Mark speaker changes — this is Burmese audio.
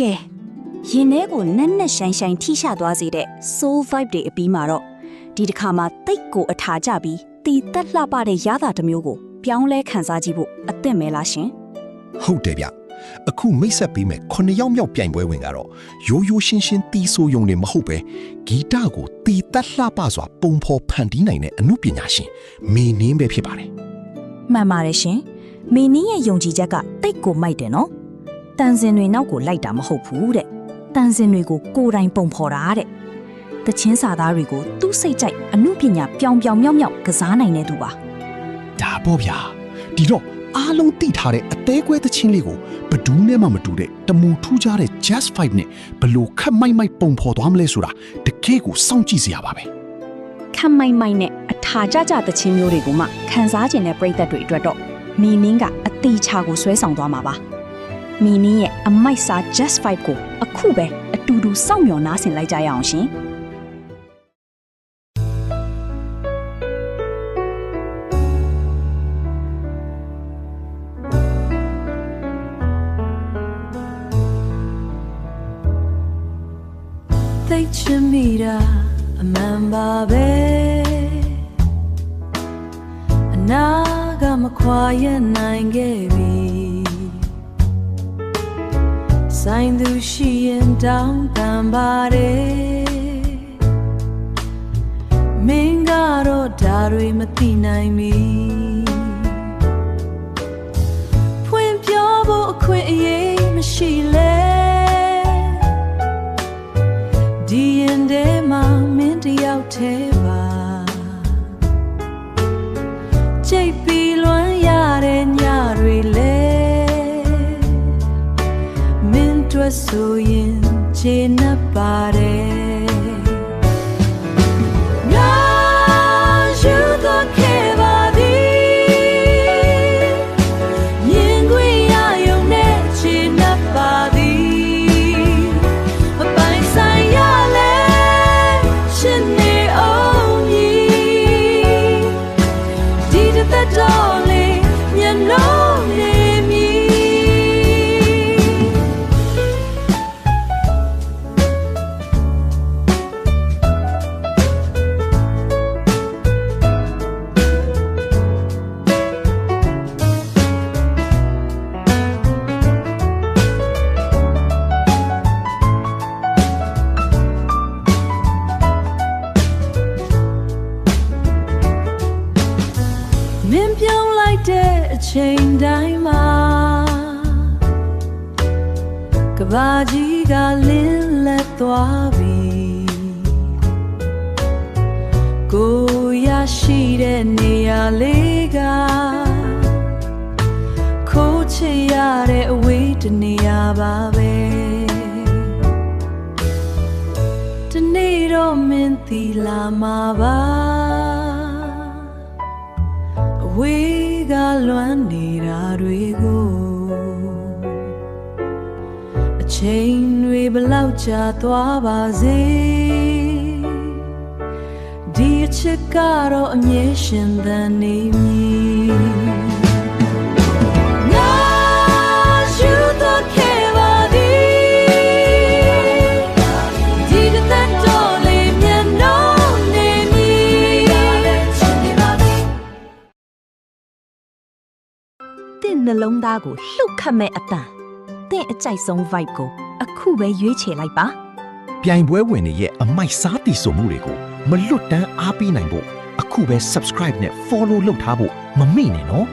Speaker 1: ကဲရင်ထဲကိုနက်နက်ရှိုင်းရှိုင်းထိရှာသွားစေတဲ့ soul vibe တွေအပြီးမှာတော့ဒီတစ်ခါမှာတိတ်ကိုအထာကျပြီးတီတက်လှပတဲ့ရတာတစ်မျိုးကိုပြောင်းလဲခန်းစားကြည့်ဖို့အသင့်မဲလားရှင်
Speaker 2: ဟုတ်တယ်ဗျအခုမိတ်ဆက်ပေးမယ်9ယောက်မြောက်ပြိုင်ပွဲဝင်ကတော့ရိုးရိုးရှင်းရှင်းတီးဆိုးယုံနေမဟုတ်ပဲဂီတကိုတီတက်လှပစွာပုံဖော်ဖန်တီးနိုင်တဲ့အမှုပညာရှင်မင်းနင်းပဲဖြစ်ပါတယ်
Speaker 1: မှန်ပါတယ်ရှင်မင်းနင်းရဲ့ယုံကြည်ချက်ကတိတ်ကိုမိုက်တယ်နော်တန်စင်တွေနောက်ကိုလိုက်တာမဟုတ်ဘူးတဲ့တန်စင်တွေကိုကိုယ်တိုင်ပုံဖော်တာတဲ့တချင်းစာသားတွေကိုသူ့စိတ်ကြိုက်အမှုပညာပြောင်ပြောင်မြောက်မြောက်ကစားနိုင်တဲ့သူပါ
Speaker 2: ဒါပေါ့ဗျာဒီတော့အားလုံးသိထားတဲ့အသေးကွဲသချင်းလေးကိုဘဒူးနဲ့မှမတူတဲ့တမူထူးခြားတဲ့ jazz vibe နဲ့ဘလို့ခက်မိုက်မိုက်ပုံဖော်သွားမလဲဆိုတာတကယ်ကိုစောင့်ကြည့်စရာပါပဲ
Speaker 1: ခက်မိုက်မိုက်နဲ့အထာကြကြသချင်းမျိုးတွေကိုမှခန်းစားခြင်းတဲ့ပရိသတ်တွေအတွက်တော့မီနင်းကအတီချာကိုဆွဲဆောင်သွားမှာပါမီနင်းရဲ့အမိုက်စား jazz vibe ကိုအခုပဲအတူတူစောင့်မျှော်နားဆင်လိုက်ကြရအောင်ရှင်
Speaker 3: သိချင်မိတာအမှန်ပါပဲအနာကမခွာရနိုင်ခဲ့ပြီဆိုင်သူရှိရင်တောင်းပန်ပါတယ်မင်းကတော့ဒါတွေမသိနိုင်မီဖွင့်ပြောဖို့အခွင့်အရေးမရှိလဲဒီရင်ထဲမှာမင်းတယောက်ထဲပါကြိတ်ပြီးလွမ်းရတဲ့ညတွေလေမင်းတွေ့ဆိုရင်ခြေနှပ်ပါတယ်ငါယူတော့ခဲ့ပါသည်မြင်ခွင့်ရရုံနဲ့ခြေနှပ်ပါသည်မပိုင်ဆိုင်ရလဲရှင်နေအောင်ကြီးဒီတစ်တော်လေးမျက်နှာနေမည်မင်းပြောင်းလိုက်တဲ့အချိန်တိုင်းမှာကဘာကြီးကလင်းလက်သွားပြီကိုရရှိတဲ့နေရာလေးကခိုးချရတဲ့အဝေးတနေရာပါပဲတနေ့တော့မင်းသီလာမှာပါဝေးကလွမ်းနေတာတွေကိုအချိန်တွေဘလောက်ကြာသွားပါစေဒီအချစ်ကတော့အမြဲရှင်သန်နေမည်ငါယူတော့ခဲ့ပါသည်ဒီတစ်တော်လေးမျက်နှာနေမည်
Speaker 1: တင့်နှလုံးသားကိုလှုပ်ခတ်မဲ့အတန်တင့်အကြိုက်ဆုံး vibe ကိုအခုပဲရွေးချယ်လိုက်ပါ
Speaker 2: ပြိုင်ပွဲဝင်တွေရဲ့အမိုက်စားတီဆိုမှုတွေကိုမလွတ်တမ်းအားပေးနိုင်ဖို့အခုပဲ subscribe နဲ့ follow လုပ်ထားဖို့မမေ့နဲ့နော်